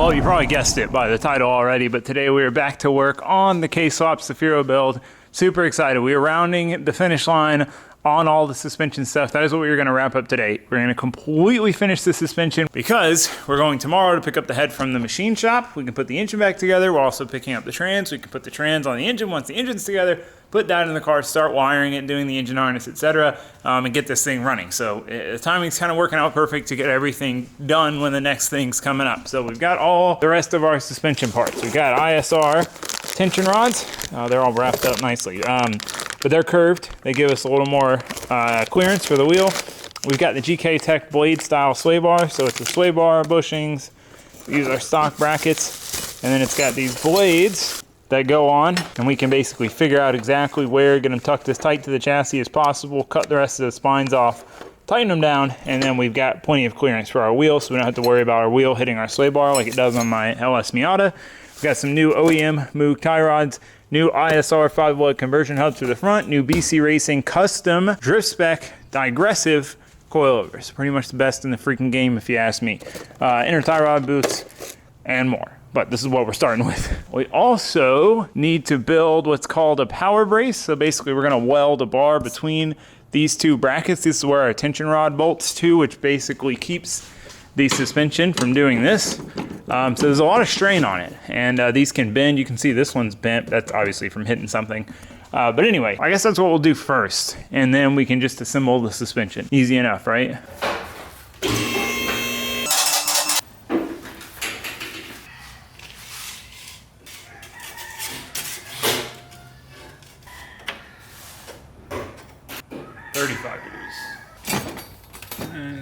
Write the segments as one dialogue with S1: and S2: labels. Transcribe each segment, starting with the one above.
S1: Well, you probably guessed it by the title already, but today we are back to work on the K-Swap Cefiro build. Super excited. We are rounding the finish line on all the suspension stuff. That is what we're going to wrap up today. We're going to completely finish the suspension because we're going tomorrow to pick up the head from the machine shop. We can put the engine back together. We're also picking up the trans. We can put the trans on the engine once the engine's together, put that in the car, start wiring it, doing the engine harness, etc., and get this thing running. So the timing's kind of working out perfect to get everything done when the next thing's coming up. So we've got all the rest of our suspension parts. We've got ISR tension rods. They're all wrapped up nicely, but they're curved. They give us a little more clearance for the wheel. We've got the GK Tech blade style sway bar. So it's a sway bar, bushings. We use our stock brackets, and then it's got these blades that go on, and we can basically figure out exactly where, get them tucked as tight to the chassis as possible, cut the rest of the spines off, tighten them down, and then we've got plenty of clearance for our wheel, so we don't have to worry about our wheel hitting our sway bar like it does on my LS Miata. We've got some new OEM Moog tie rods, new ISR 5-volt conversion hubs for the front, new BC Racing custom drift spec digressive coilovers. Pretty much the best in the freaking game if you ask me. Inner tie rod boots, and more. But this is what we're starting with. We also need to build what's called a power brace. So basically we're gonna weld a bar between these two brackets. This is where our tension rod bolts to, which basically keeps the suspension from doing this. So there's a lot of strain on it. And these can bend. You can see this one's bent. That's obviously from hitting something. But anyway, I guess that's what we'll do first. And then we can just assemble the suspension. Easy enough, right?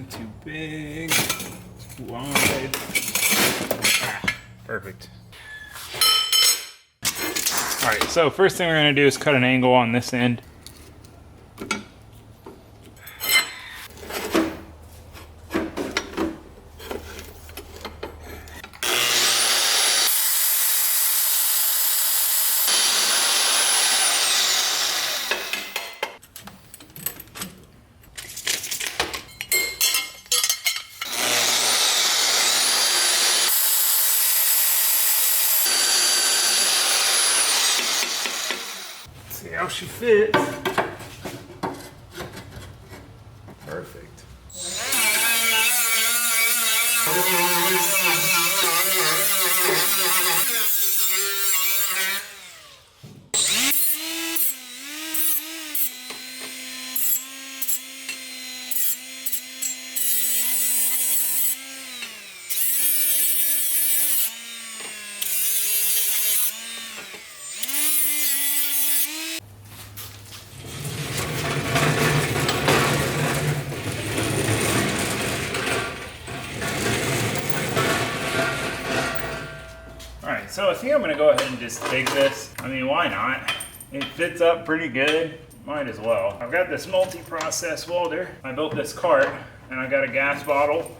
S1: Too big, too wide. Perfect. All right, so first thing we're gonna do is cut an angle on this end. See how she fits. Perfect. So I think I'm gonna go ahead and just take this. I mean, why not? It fits up pretty good. Might as well. I've got this multi-process welder. I built this cart, and I got a gas bottle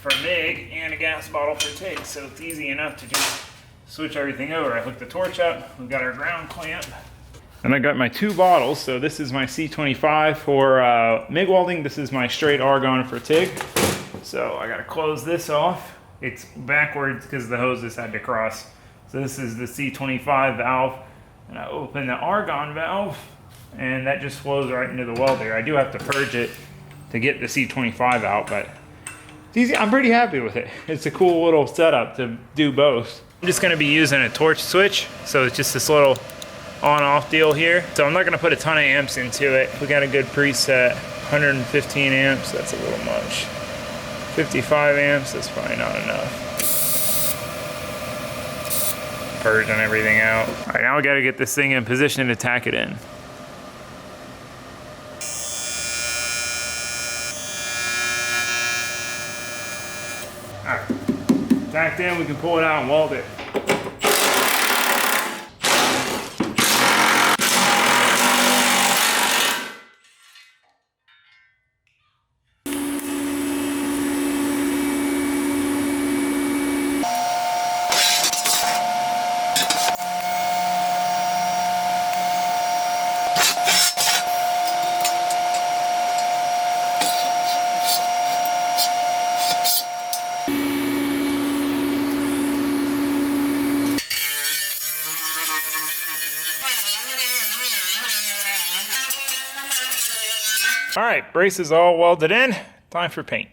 S1: for MIG and a gas bottle for TIG. So it's easy enough to just switch everything over. I hooked the torch up. We've got our ground clamp. And I got my two bottles. So this is my C25 for MIG welding. This is my straight argon for TIG. So I gotta close this off. It's backwards because the hoses had to cross. So this is the C25 valve, and I open the argon valve, and that just flows right into the welder. I do have to purge it to get the C25 out, but it's easy. I'm pretty happy with it. It's a cool little setup to do both. I'm just gonna be using a torch switch, so it's just this little on-off deal here. So I'm not gonna put a ton of amps into it. We got a good preset, 115 amps, that's a little much. 55 amps, that's probably not enough. Purging everything out. All right, now we gotta get this thing in position to tack it in. All right, tacked in, we can pull it out and weld it. All right, brace is all welded in. Time for paint.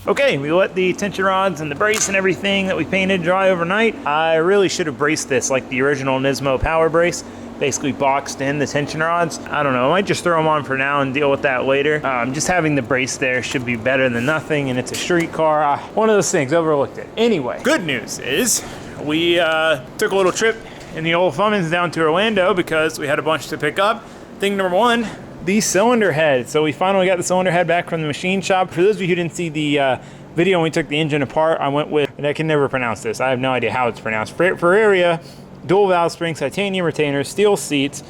S1: Okay, we let the tension rods and the brace and everything that we painted dry overnight. I really should have braced this like the original Nismo power brace. Basically boxed in the tension rods. I don't know, I might just throw them on for now and deal with that later. Just having the brace there should be better than nothing, and it's a street car. One of those things, overlooked it. Anyway, good news is we took a little trip in the old Fummins down to Orlando because we had a bunch to pick up. Thing number one, the cylinder head. So we finally got the cylinder head back from the machine shop. For those of you who didn't see the video when we took the engine apart, I went with, and I can never pronounce this, I have no idea how it's pronounced, Ferraria dual valve springs, titanium retainers, steel seats,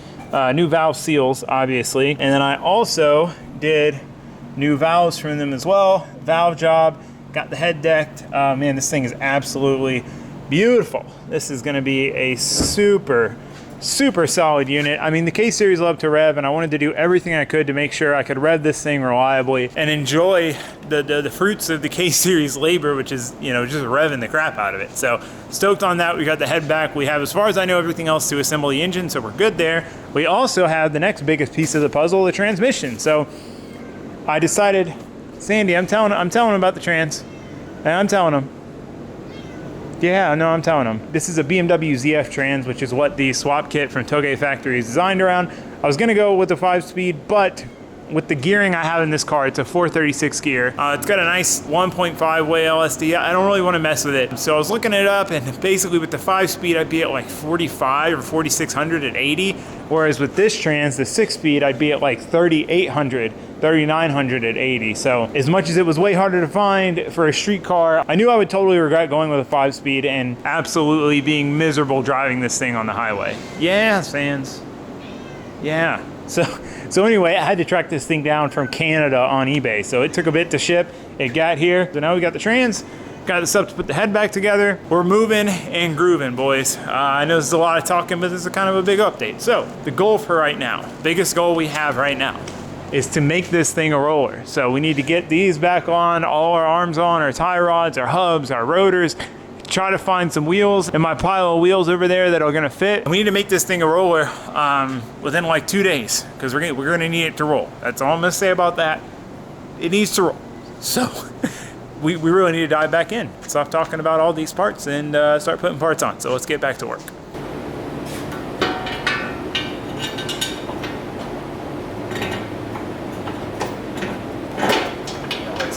S1: new valve seals, obviously. And then I also did new valves from them as well. Valve job, got the head decked. Man, this thing is absolutely beautiful. This is gonna be a super solid unit. I mean, the K-Series love to rev, and I wanted to do everything I could to make sure I could rev this thing reliably and enjoy the fruits of the K-Series labor, which is, you know, just revving the crap out of it. So stoked on that. We got the head back. We have, as far as I know, everything else to assemble the engine, so we're good there. We also have the next biggest piece of the puzzle, the transmission. So I decided, Sandy, I'm telling him about the trans, and I'm telling him. Yeah, no, I'm telling them. This is a BMW ZF trans, which is what the swap kit from Touge factory is designed around. I was gonna go with the 5-speed, but with the gearing I have in this car, it's a 436 gear. It's got a nice 1.5 way LSD. I don't really wanna mess with it. So I was looking it up, and basically with the 5-speed, I'd be at like 45 or 4,600 at 80. Whereas with this trans, the 6-speed, I'd be at like 3,800. 3,900 at 80. So as much as it was way harder to find for a street car, I knew I would totally regret going with a 5-speed and absolutely being miserable driving this thing on the highway. Yeah, fans. Yeah. So anyway, I had to track this thing down from Canada on eBay. So it took a bit to ship. It got here. So now we got the trans. Got this up to put the head back together. We're moving and grooving, boys. I know this is a lot of talking, but this is kind of a big update. So the goal for right now, biggest goal we have right now, is to make this thing a roller. So we need to get these back on, all our arms on, our tie rods, our hubs, our rotors, try to find some wheels in my pile of wheels over there that are gonna fit. And we need to make this thing a roller within like 2 days, because we're gonna need it to roll. That's all I'm gonna say about that. It needs to roll. So we really need to dive back in, stop talking about all these parts and start putting parts on. So let's get back to work.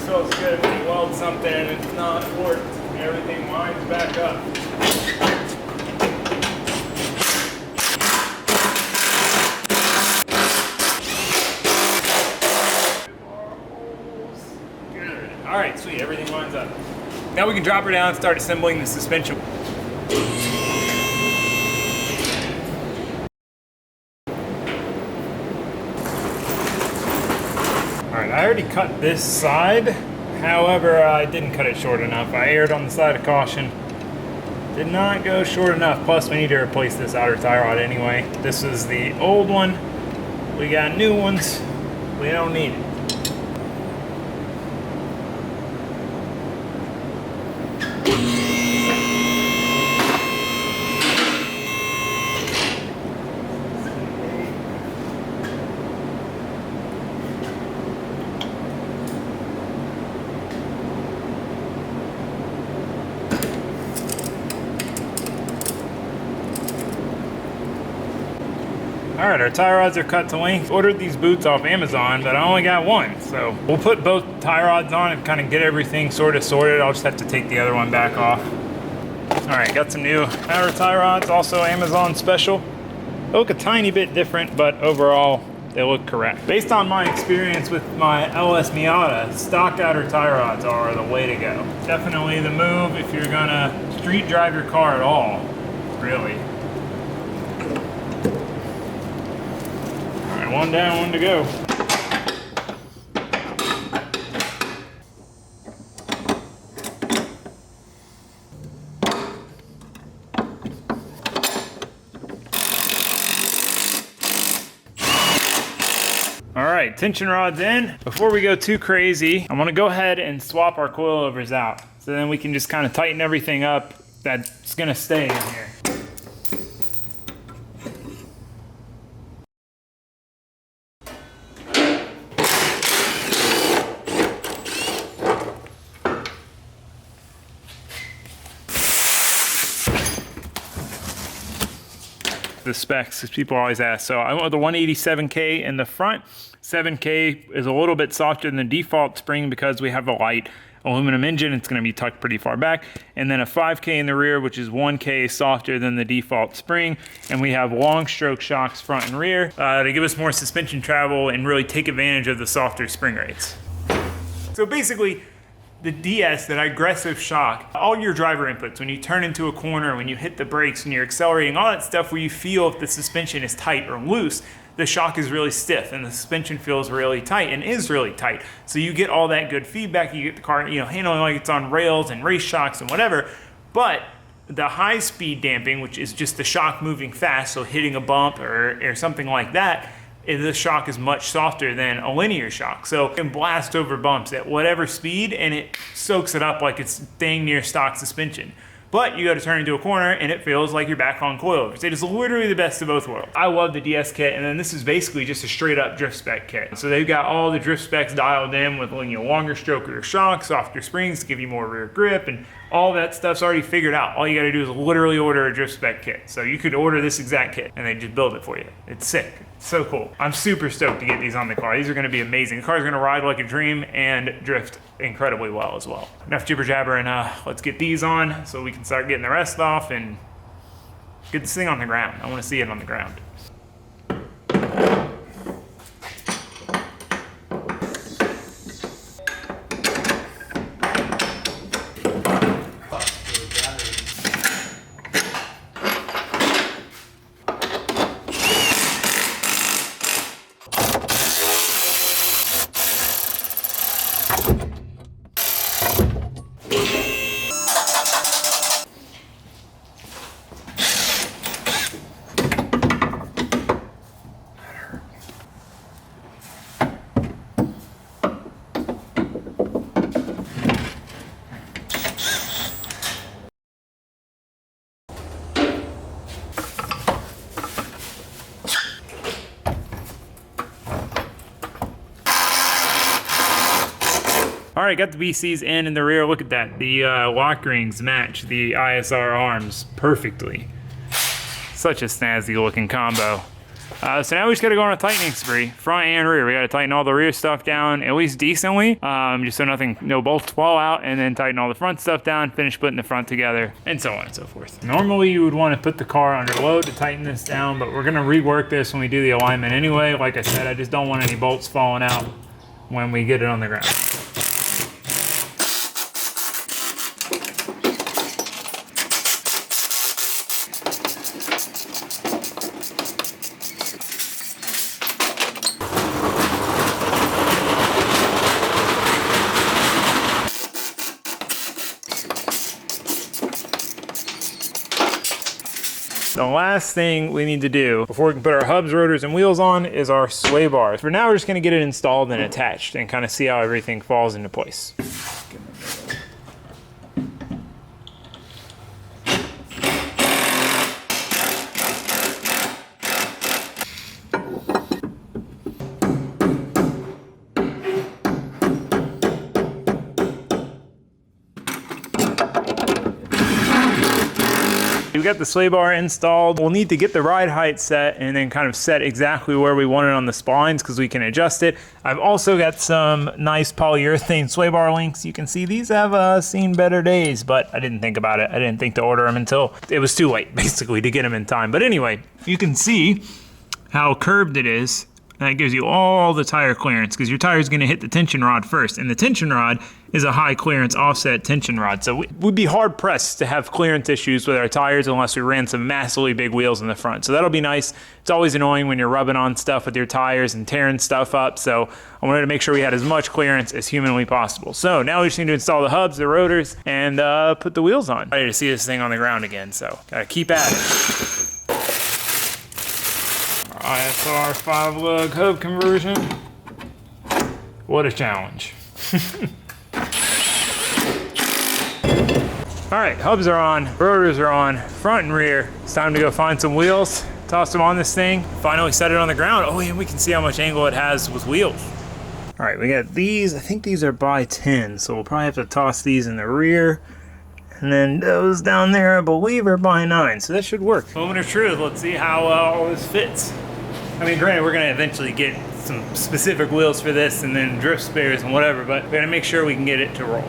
S1: Feels good when you weld something and it's not forked and everything lines back up. Good. All right, sweet, everything lines up. Now we can drop her down and start assembling the suspension. I already cut this side, however, I didn't cut it short enough. I erred on the side of caution. Did not go short enough, plus we need to replace this outer tie rod anyway. This is the old one. We got new ones. We don't need it. All right, our tie rods are cut to length. Ordered these boots off Amazon, but I only got one. So we'll put both tie rods on and kind of get everything sort of sorted. I'll just have to take the other one back off. All right, got some new outer tie rods, also Amazon special. They look a tiny bit different, but overall, they look correct. Based on my experience with my LS Miata, stock outer tie rods are the way to go. Definitely the move if you're gonna street drive your car at all, really. One down, one to go. All right, tension rod's in. Before we go too crazy, I'm gonna go ahead and swap our coilovers out. So then we can just kind of tighten everything up that's gonna stay in here. The specs, as people always ask. So I went with the 187K in the front. 7K is a little bit softer than the default spring because we have a light aluminum engine. It's going to be tucked pretty far back. And then a 5K in the rear, which is 1K softer than the default spring. And we have long stroke shocks front and rear to give us more suspension travel and really take advantage of the softer spring rates. So basically, the DS, that aggressive shock, all your driver inputs, when you turn into a corner, when you hit the brakes, when you're accelerating, all that stuff where you feel if the suspension is tight or loose, the shock is really stiff and the suspension feels really tight and is really tight. So you get all that good feedback, you get the car, handling like it's on rails and race shocks and whatever, but the high speed damping, which is just the shock moving fast, so hitting a bump or something like that, the shock is much softer than a linear shock. So it can blast over bumps at whatever speed and it soaks it up like it's dang near stock suspension. But you got to turn into a corner and it feels like you're back on coilovers. It is literally the best of both worlds. I love the DS kit, and then this is basically just a straight up drift spec kit. So they've got all the drift specs dialed in with longer stroke rear shock, softer springs to give you more rear grip, and all that stuff's already figured out. All you got to do is literally order a drift spec kit. So you could order this exact kit and they just build it for you. It's sick. It's so cool. I'm super stoked to get these on the car. These are going to be amazing. The car's going to ride like a dream and drift incredibly well as well. Enough jibber jabber, and let's get these on so we can start getting the rest off and get this thing on the ground. I want to see it on the ground. All right, got the BCs in the rear. Look at that. The lock rings match the ISR arms perfectly. Such a snazzy looking combo. So now we just gotta go on a tightening spree, front and rear. We gotta tighten all the rear stuff down at least decently, just so no bolts fall out, and then tighten all the front stuff down, finish putting the front together, and so on and so forth. Normally you would wanna put the car under load to tighten this down, but we're gonna rework this when we do the alignment anyway. Like I said, I just don't want any bolts falling out when we get it on the ground. The last thing we need to do before we can put our hubs, rotors, and wheels on is our sway bars. For now, we're just gonna get it installed and attached and kind of see how everything falls into place. We've got the sway bar installed. We'll need to get the ride height set and then kind of set exactly where we want it on the splines because we can adjust it. I've also got some nice polyurethane sway bar links. You can see these have seen better days, but I didn't think about it. I didn't think to order them until it was too late, basically, to get them in time. But anyway, you can see how curved it is. That gives you all the tire clearance because your tire is going to hit the tension rod first, and the tension rod is a high clearance offset tension rod. So we'd be hard pressed to have clearance issues with our tires unless we ran some massively big wheels in the front. So that'll be nice. It's always annoying when you're rubbing on stuff with your tires and tearing stuff up. So I wanted to make sure we had as much clearance as humanly possible. So now we just need to install the hubs, the rotors, and put the wheels on. Ready to see this thing on the ground again. So gotta keep at it. ISR 5-lug hub conversion. What a challenge. All right, hubs are on, rotors are on, front and rear. It's time to go find some wheels, toss them on this thing, finally set it on the ground. Oh, and we can see how much angle it has with wheels. All right, we got these. I think these are by 10, so we'll probably have to toss these in the rear. And then those down there, I believe, are by 9, so that should work. Moment of truth, let's see how all this fits. I mean, granted, we're gonna eventually get some specific wheels for this and then drift spares and whatever, but we gotta make sure we can get it to roll.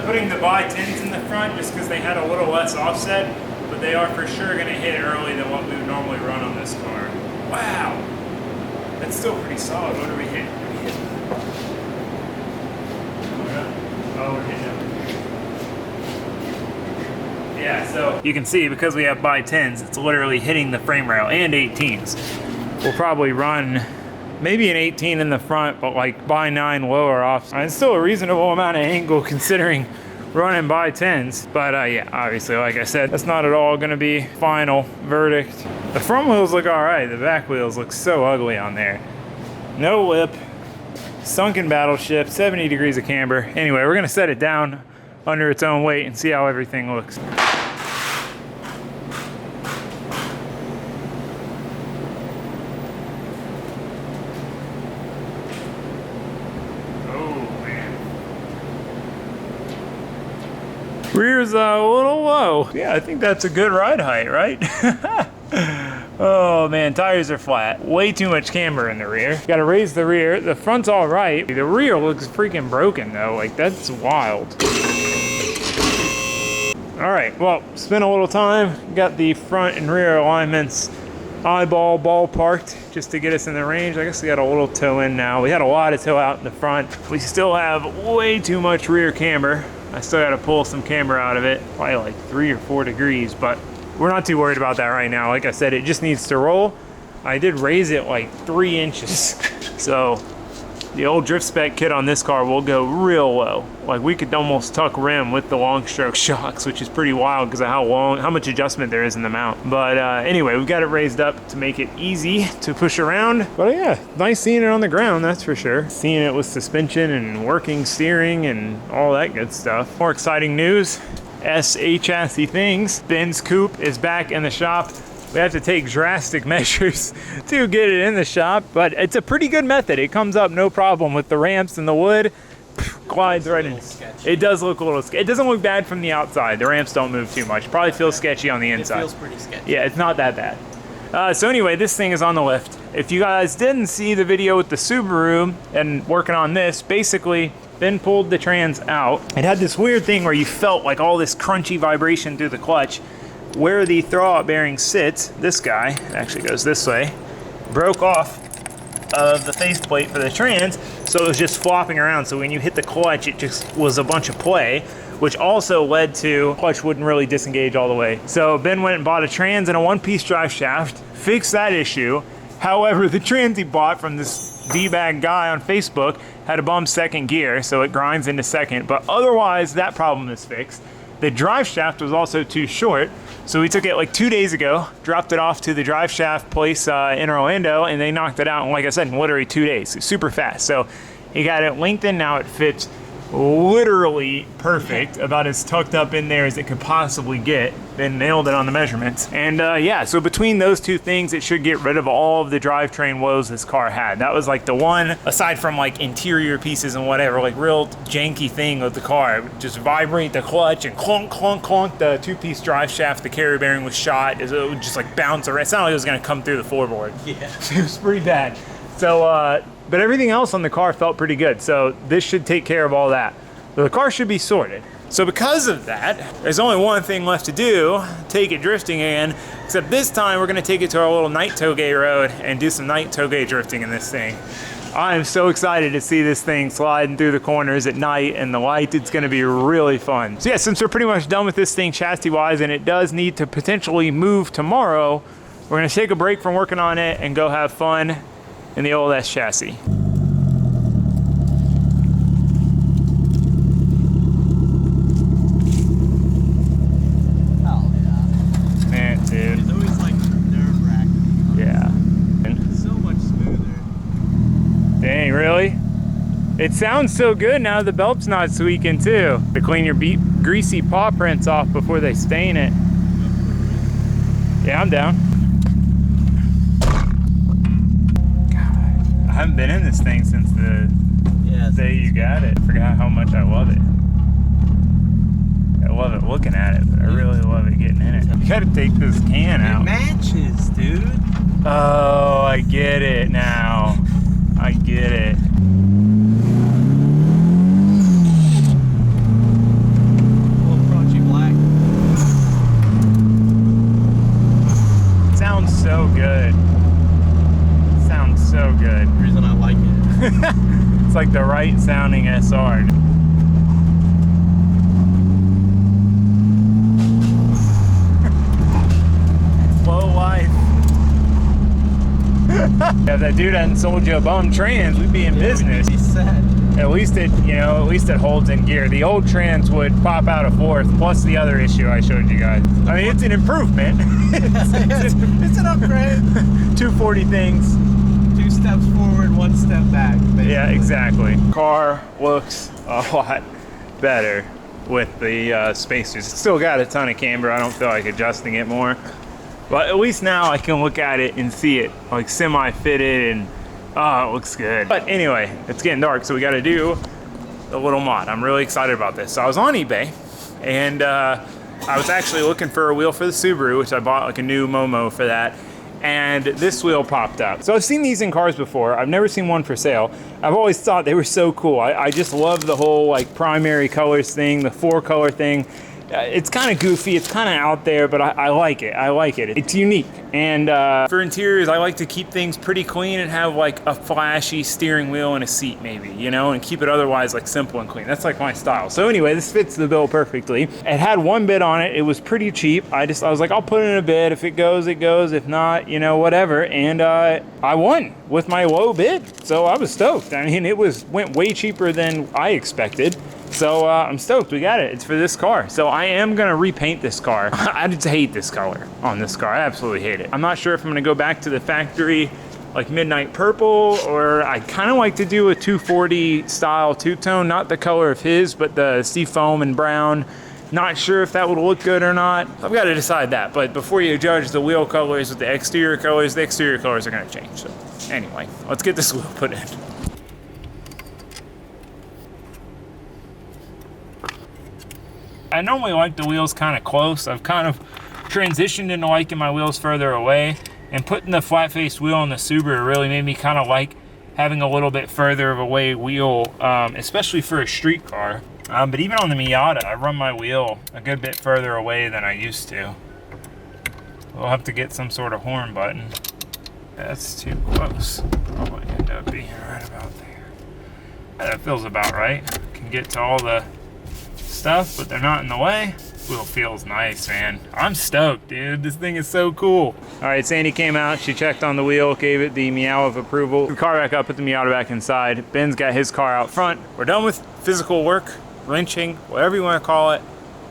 S1: Putting the by 10s in the front just because they had a little less offset, but they are for sure going to hit early than what we would normally run on this car. Wow, that's still pretty solid. What are we hitting? Oh, we're hitting it. Yeah, so you can see because we have by 10s, it's literally hitting the frame rail, and 18s. We'll probably run maybe an 18 in the front, but like by 9 lower off. It's still a reasonable amount of angle considering running by 10s. But yeah, obviously, like I said, that's not at all gonna be final verdict. The front wheels look all right. The back wheels look so ugly on there. No lip, sunken battleship, 70 degrees of camber. Anyway, we're gonna set it down under its own weight and see how everything looks. Rear's a little low. Yeah, I think that's a good ride height, right? Oh man, tires are flat. Way too much camber in the rear. Gotta raise the rear. The front's all right. The rear looks freaking broken though. Like, that's wild. All right, well, spent a little time. Got the front and rear alignments ballparked just to get us in the range. I guess we got a little toe in now. We had a lot of toe out in the front. We still have way too much rear camber. I still got to pull some camber out of it, probably like 3 or 4 degrees, but we're not too worried about that right now. Like I said, it just needs to roll. I did raise it like 3 inches. So the old drift spec kit on this car will go real low. Like, we could almost tuck rim with the long stroke shocks, which is pretty wild because of how much adjustment there is in the mount. But anyway, we've got it raised up to make it easy to push around. But yeah, nice seeing it on the ground, that's for sure. Seeing it with suspension and working steering and all that good stuff. More exciting news, SA chassis things. Ben's coupe is back in the shop. We have to take drastic measures to get it in the shop, but it's a pretty good method. It comes up no problem with the ramps and the wood. Glides right in. It does look a little sketchy. It doesn't look bad from the outside. The ramps don't move too much. Probably feels sketchy on the inside.
S2: It feels pretty sketchy.
S1: Yeah, it's not that bad. So anyway, this thing is on the lift. If you guys didn't see the video with the Subaru and working on this, basically, Ben pulled the trans out. It had this weird thing where you felt like all this crunchy vibration through the clutch. Where the throwout bearing sits, this guy, it actually goes this way, broke off of the faceplate for the trans, so it was just flopping around. So when you hit the clutch, it just was a bunch of play, which also led to clutch wouldn't really disengage all the way. So Ben went and bought a trans and a one-piece drive shaft, fixed that issue. However, the trans he bought from this D-bag guy on Facebook had a bum second gear, so it grinds into second, but otherwise that problem is fixed. The drive shaft was also too short, so we took it like 2 days ago, dropped it off to the drive shaft place in Orlando, and they knocked it out in, like I said, in literally 2 days. Super fast. So he got it lengthened, now it fits literally perfect, about as tucked up in there as it could possibly get. Then nailed it on the measurements. And yeah, so between those two things, it should get rid of all of the drivetrain woes this car had. That was like the one, aside from like interior pieces and whatever, like real janky thing of the car. It would just vibrate the clutch and clunk, clunk, clunk. The two-piece drive shaft, the carrier bearing was shot. It would just like bounce around. It sounded like it was gonna come through the floorboard. Yeah. It was pretty bad. So, but everything else on the car felt pretty good. So this should take care of all that. So the car should be sorted. So because of that, there's only one thing left to do, take it drifting again, except this time we're gonna take it to our little night touge road and do some night touge drifting in this thing. I am so excited to see this thing sliding through the corners at night and the light. It's gonna be really fun. So yeah, since we're pretty much done with this thing chassis-wise and it does need to potentially move tomorrow, we're gonna take a break from working on it and go have fun in the old S chassis. Dang, really? It sounds so good now the belt's not squeaking too. To clean your greasy paw prints off before they stain it. Yeah, I'm down. God, I haven't been in this thing since the day you got it. I forgot how much I love it. I love it looking at it, but I really love it getting in it. You gotta take this can out.
S2: It matches, dude.
S1: Oh, I get it now. I get it.
S2: Black.
S1: Sounds so good. Sounds so good.
S2: The reason I like it.
S1: It's like the right sounding SR. Slow life. If that dude hadn't sold you a bum trans, we'd be in business.
S2: He said.
S1: At least it, at least it holds in gear. The old trans would pop out a fourth, plus the other issue I showed you guys. I mean, it's an improvement.
S2: It's an upgrade.
S1: 240 things.
S2: 2 steps forward, 1 step back. Basically.
S1: Yeah, exactly. Car looks a lot better with the spacers. It's still got a ton of camber. I don't feel like adjusting it more. But at least now I can look at it and see it like semi-fitted and oh, it looks good. But anyway, it's getting dark, so we got to do a little mod. I'm really excited about this. So I was on eBay and I was actually looking for a wheel for the Subaru, which I bought like a new Momo for that. And this wheel popped up. So I've seen these in cars before. I've never seen one for sale. I've always thought they were so cool. I just love the whole like primary colors thing, the 4-color thing. It's kind of goofy, it's kind of out there, but I like it. I like it. It's unique. And for interiors, I like to keep things pretty clean and have like a flashy steering wheel and a seat maybe, and keep it otherwise like simple and clean. That's like my style. So anyway, this fits the bill perfectly. It had one bid on it. It was pretty cheap. I was like, I'll put in a bid. If it goes, it goes. If not, whatever. And I won with my low bid. So I was stoked. I mean, went way cheaper than I expected. So I'm stoked, we got it. It's for this car. So I am gonna repaint this car. I just hate this color on this car. I absolutely hate it. I'm not sure if I'm gonna go back to the factory like midnight purple, or I kind of like to do a 240 style two-tone, not the color of his, but the seafoam and brown. Not sure if that would look good or not. I've got to decide that. But before you judge the wheel colors with the exterior colors are gonna change. So anyway, let's get this wheel put in. I normally like the wheels kind of close. I've kind of transitioned into liking my wheels further away, and putting the flat face wheel on the Subaru really made me kind of like having a little btle bit further of a way wheel, especially for a street car. But even on the Miata, I run my wheel a good bit further away than I used to. We'll have to get some sort of horn button. That's too close. Probably end up being right about there. That feels about right. Can get to all the stuff, but they're not in the way. Wheel feels nice, man. I'm stoked, dude. This thing is so cool. All right, Sandy came out. She checked on the wheel, gave it the meow of approval. The car back up, put the Miata back inside. Ben's got his car out front. We're done with physical work, wrenching, whatever you want to call it.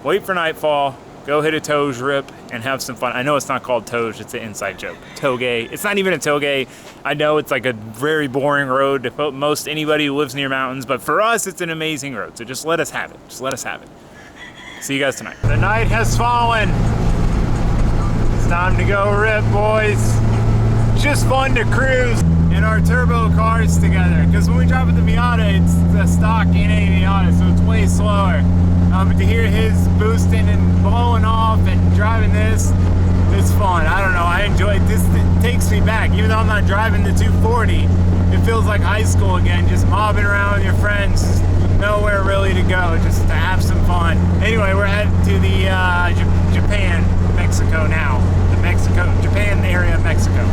S1: Wait for nightfall. Go hit a touge rip and have some fun. I know it's not called touge, it's an inside joke. Touge. It's not even a touge. I know it's like a very boring road to most anybody who lives near mountains, but for us, it's an amazing road. So just let us have it. Just let us have it. See you guys tonight. The night has fallen. It's time to go rip, boys. It's just fun to cruise in our turbo cars together. Because when we drive with the Miata, it's the stock NA Miata, so it's way slower. But to hear his boosting and blowing off and driving this, it's fun. I don't know, I enjoy it. This takes me back. Even though I'm not driving the 240, it feels like high school again, just mobbing around with your friends, nowhere really to go, just to have some fun. Anyway, we're headed to the Japan, Mexico now. The Japan area of Mexico.